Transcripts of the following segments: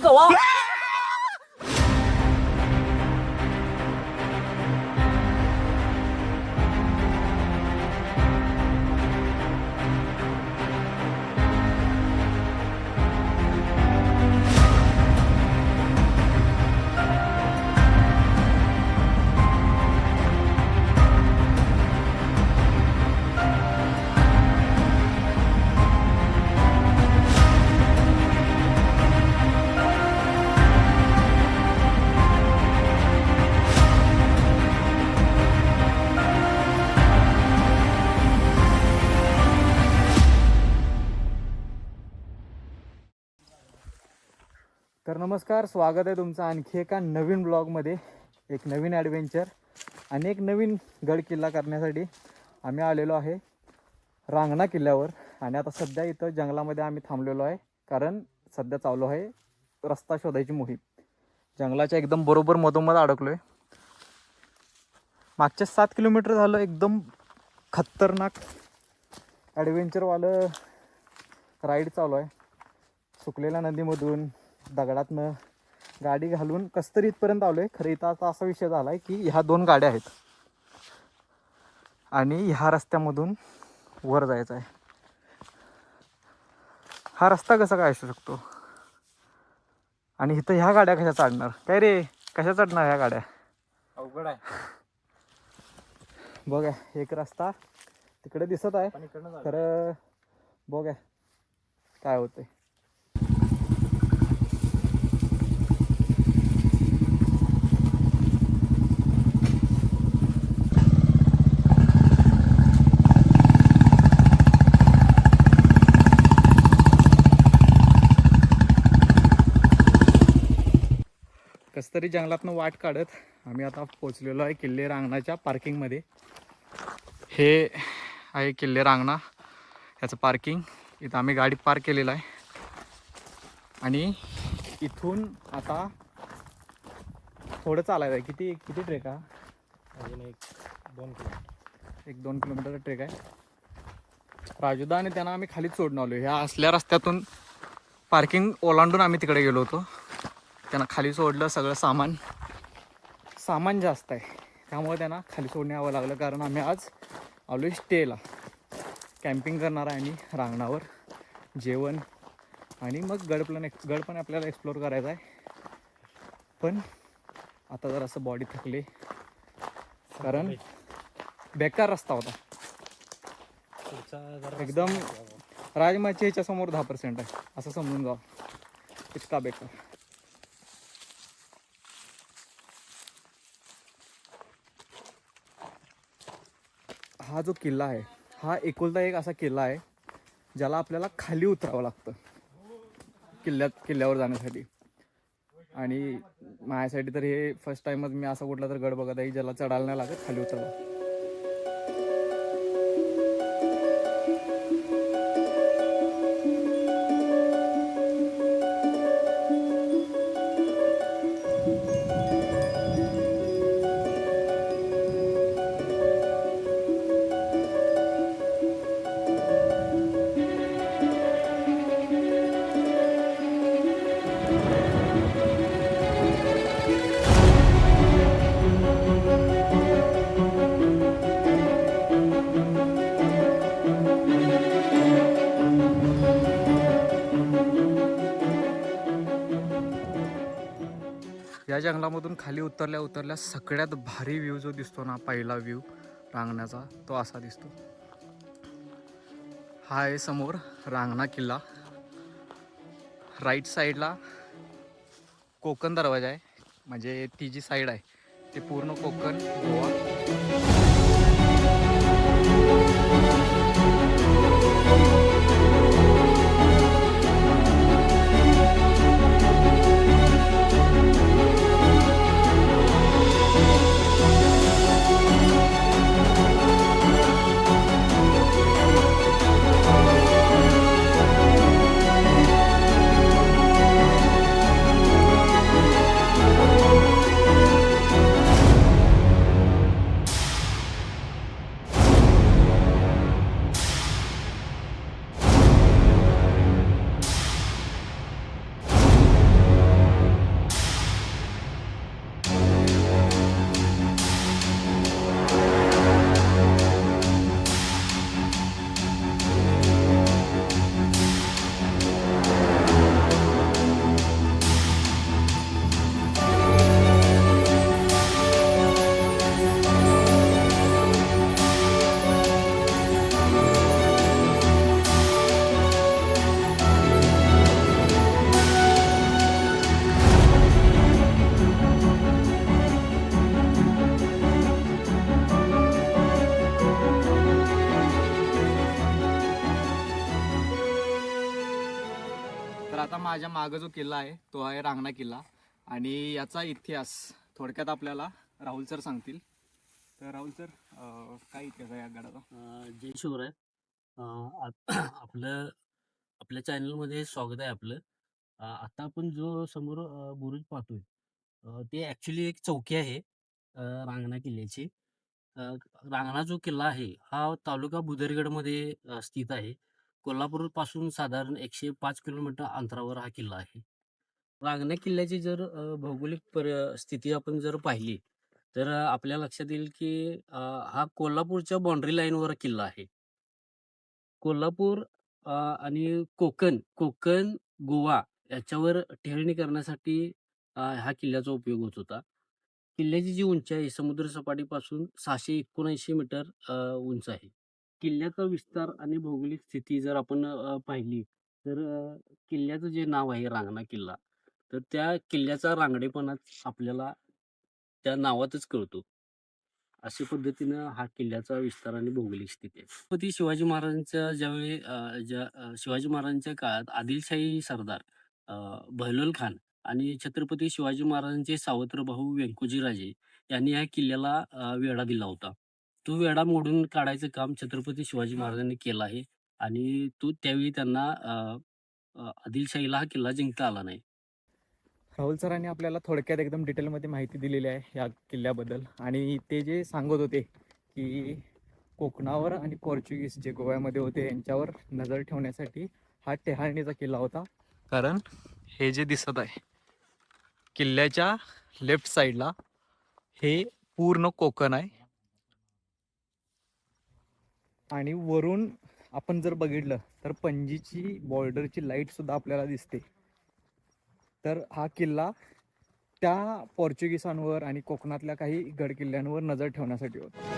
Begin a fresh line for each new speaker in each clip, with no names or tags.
走啊！तर
नमस्कार, स्वागत आहे तुमचं आणखी एका नवीन ब्लॉगमध्ये. एक नवीन ॲडव्हेंचर आणि एक नवीन गड किल्ला करण्यासाठी आम्ही आलेलो आहे रांगणा किल्ल्यावर. आणि आता सध्या इथं जंगलामध्ये आम्ही थांबलेलो आहे, कारण सध्या चालू आहे रस्ता शोधायची मोहीम. जंगलाच्या एकदम बरोबर मधोमध अडकलो आहे. मागच्या 7 किलोमीटर झालं एकदम खतरनाक ॲडव्हेंचरवालं राईड चालू आहे. सुकलेल्या नदीमधून दगडातनं गाडी घालून कसतरी इथपर्यंत आलो आहे. खरं इथं आता असा विषय झाला आहे की ह्या 2 गाड्या आहेत आणि ह्या रस्त्यामधून वर जायचं आहे. हा रस्ता कसा काय असू शकतो? आणि इथं ह्या गाड्या कशा चढणार? काय रे, कशा चढणार ह्या गाड्या?
अवघड आहे.
बघा एक रस्ता तिकडे दिसत आहे, खरं बघा काय होतंय. कसतरी जंगलातनं वाट काढत आम्ही आता पोचलेलो आहे किल्ले रांगणाच्या पार्किंगमध्ये. हे आहे किल्ले रांगणा, ह्याचं पार्किंग. इथं आम्ही गाडी पार्क केलेला आहे आणि इथून आता थोडं चालायचं आहे. किती किती ट्रेक हा?
अजून 1-2 किलोमीटर.
1-2 किलोमीटरचा ट्रेक आहे. राजूदा आणि त्यांना आम्ही खालीच सोडून आलो. ह्या असल्या रस्त्यातून पार्किंग ओलांडून आम्ही तिकडे गेलो होतो. त्यांना खाली सोडलं. सगळं सामान जास्त आहे त्यामुळे त्यांना खाली सोडून यावं लागलं, कारण आम्ही आज आलो आहे स्टेला. कॅम्पिंग करणार आहे आम्ही रांगणावर, जेवण आणि मग गड पण आपल्याला एक्सप्लोर करायचा आहे. पण आता जर असं बॉडी थकली, कारण बेकार रस्ता होता एकदम. राजमाची ह्याच्यासमोर 10% आहे असं समजून जा, इतका बेकार. हा जो किल्ला आहे हा एकुलता एक असा किल्ला आहे ज्याला आपल्याला खाली उतरावं लागतं किल्ल्यावर जाण्यासाठी. आणि माझ्यासाठी तर हे फर्स्ट टाइमच मी असा कुठला तर गड बघत आहे ज्याला चढायला नाही लागत, खाली उतरावं. या जंगलामधून खाली उतरल्या सगळ्यात भारी व्ह्यू जो दिसतो ना, पहिला व्ह्यू रांगणाचा, तो असा दिसतो. हा आहे समोर रांगणा किल्ला. राईट साईडला कोकण दरवाजा आहे, म्हणजे ती जी साईड आहे ते पूर्ण कोकण, गोवा. माझ्या मागं जो किल्ला आहे तो आहे रांगणा किल्ला आणि याचा इतिहास थोडक्यात आपल्याला राहुल सर सांगतील. तर राहुल सर, काय इतिहास आहे या गडाचा?
जय शिवराय. आपलं आपल्या चॅनलमध्ये स्वागत आहे आपलं. आता आपण जो समोर बुरुज पाहतोय, ते ॲक्च्युली एक चौकी आहे रांगणा किल्ल्याची. अ, रांगणा जो किल्ला आहे हा तालुका बुदरगडमध्ये स्थित आहे. कोल्हापूरपासून साधारण 105 किलोमीटर अंतरावर हा किल्ला आहे. रांगणा किल्ल्याची जर भौगोलिक स्थिती आपण जर पाहिली तर आपल्या लक्षात येईल की हा कोल्हापूरच्या बाउंड्री लाईनवर किल्ला आहे. कोल्हापूर आणि कोकण, गोवा याच्यावर टेहळणी करण्यासाठी ह्या किल्ल्याचा उपयोग होत होता. किल्ल्याची जी उंची आहे समुद्र सपाटीपासून 679 मीटर उंच आहे. किल्ल्याचा विस्तार आणि भौगोलिक स्थिती जर आपण पाहिली तर किल्ल्याचं जे नाव आहे रांगणा किल्ला, तर त्या किल्ल्याचा रांगडेपणा आपल्याला त्या नावातच कळतो. अशा पद्धतीनं हा किल्ल्याचा विस्तार आणि भौगोलिक स्थिती आहे. छत्रपती शिवाजी महाराजांच्या ज्यावेळी शिवाजी महाराजांच्या काळात आदिलशाही सरदार अ, बहलोल खान आणि छत्रपती शिवाजी महाराजांचे सावत्र भाऊ व्यंकोजीराजे यांनी या किल्ल्याला वेढा दिला होता. तो वेढा मोडून काढायचं काम छत्रपती शिवाजी महाराजांनी केलं आहे आणि त्यावेळी त्यांना आदिलशाहीला हा किल्ला जिंकता आला नाही.
राहुल सरांनी आपल्याला थोडक्यात एकदम डिटेलमध्ये माहिती दिलेली आहे या किल्ल्याबद्दल आणि ते जे सांगत होते की कोकणावर आणि पोर्चुगीज जे गोव्यामध्ये होते यांच्यावर नजर ठेवण्यासाठी हा टेहाळणीचा किल्ला होता. कारण हे जे दिसत आहे किल्ल्याच्या लेफ्ट साईडला हे पूर्ण कोकण आहे आणि वरून आपण जर बघितलं तर पणजीची बॉर्डरची लाईट सुद्धा आपल्याला दिसते. तर हा किल्ला त्या पोर्चुगीसांवर आणि कोकणातल्या काही गड किल्ल्यांवर नजर ठेवण्यासाठी होता.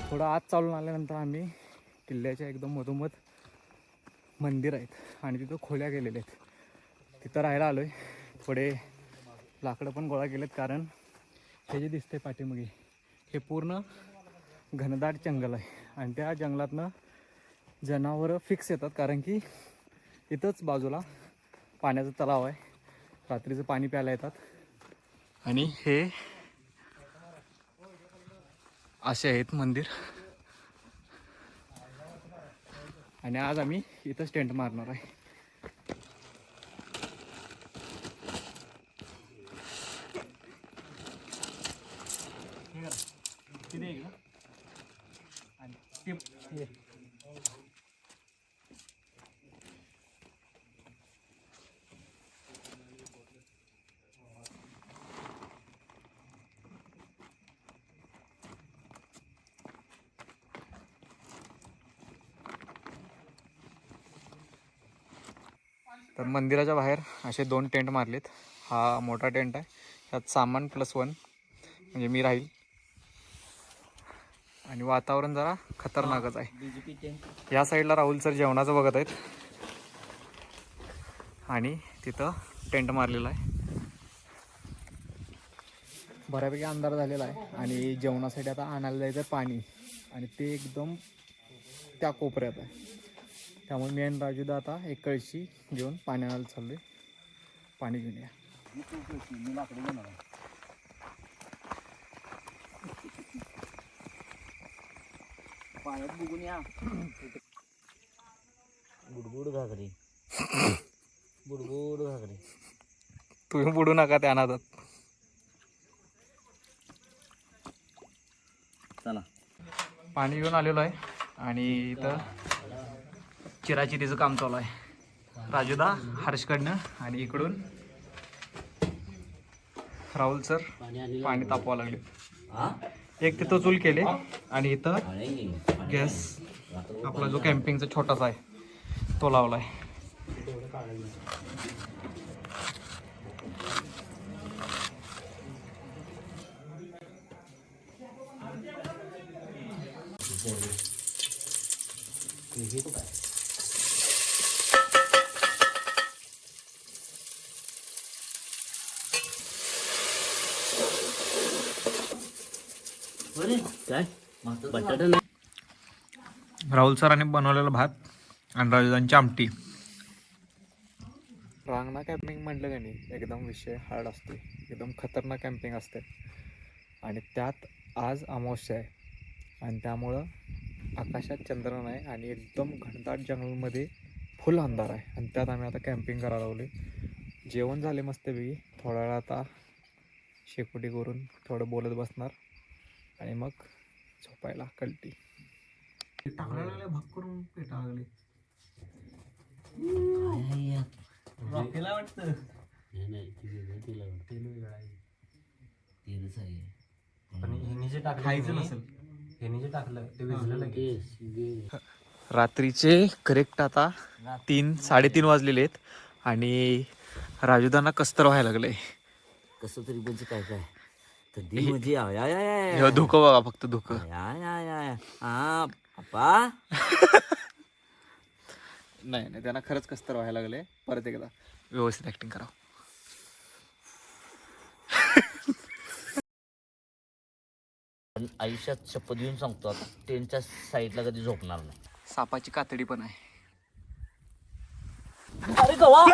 थोडं आत चालून आल्यानंतर आम्ही किल्ल्याच्या एकदम मधोमध मंदिर आहेत आणि तिथं खोल्या गेलेल्या आहेत तिथं राहायला आलो आहे. थोडे लाकडं पण गोळा केलेत कारण हे जे दिसते पाठीमागे हे पूर्ण घनदाट जंगल आहे आणि त्या जंगलातनं जनावरं फिक्स येतात कारण की इथंच बाजूला पाण्याचा तलाव आहे. रात्रीचं पाणी प्यायला येतात आणि हे असे आहेत मंदिर आणि आज आम्ही इथंच टेंट मारणार आहे. तर मंदिराच्या बाहेर असे 2 टेंट मारलेत. हा मोठा टेंट आहे, त्यात सामान +1 म्हणजे मी राहील आणि वातावरण जरा खतरनाकच आहे. या साईडला राहुल सर जेवणाचं बघत आहेत आणि तिथं टेंट मारलेला आहे. बऱ्यापैकी अंधार झालेला आहे आणि जेवणासाठी आता आणायला जायचं पाणी आणि ते एकदम त्या कोपऱ्यात आहे. त्यामुळे मी आणि राजूदा आता एक कळशी घेऊन पाणी आणायला चाललोय. पाणी घेऊन या.
मी लाकडं घेणार आहे. पाण्यात बघून या. बुडबुड घागरी बुडबुड घागरी.
तुम्ही बुडू नका त्या नादात.
चला
पाणी घेऊन आलेलो आहे आणि इथं चिराचिरीचं काम चालू आहे. राजूदा हर्षकडनं आणि इकडून राहुल सर पाणी तापवा लागले. एक तिथं चूल केले आणि इथं गॅस आपला जो कॅम्पिंगचा छोटासा आहे तो लावलाय.
काय बटाटा नाही.
राहुल सरांनी बनवलेला भात आणि राजूदांची आमटी. रांगणा कॅम्पिंग म्हटलं का नाही एकदम विषय हार्ड असते, एकदम खतरनाक कॅम्पिंग असते आणि त्यात आज अमावस्या आहे आणि त्यामुळं आकाशात चंद्र नाही आणि एकदम घनदाट जंगलमध्ये फुल अंधार आहे आणि त्यात आम्ही आता कॅम्पिंग करायला लावले. जेवण झाले मस्तपैकी. थोडा वेळ आता शेकोटी करून थोडं बोलत बसणार आणि मग झोपायला कल्टी. टाकलेले भाग करून पेटा लागले. रॉकेला वाटतं खायचं नसेल. रात्रीचे करेक्ट आता 3-3:30 वाजलेले आहेत आणि राजूदांना कसतर व्हायला लागलंय.
कसं तरी म्हणजे काय काय थंडी म्हणजे
धुकं बघा फक्त धुकं.
हा पप्पा.
नाही त्यांना खरंच कसतर व्हायला लागले. परत एकदा व्यवस्थित ऍक्टिंग करा.
आयुष्यात शपथ घेऊन सांगतो आता टेनच्या साईडला कधी झोपणार नाही.
सापाची कातडी पण आहे.
अरे गवा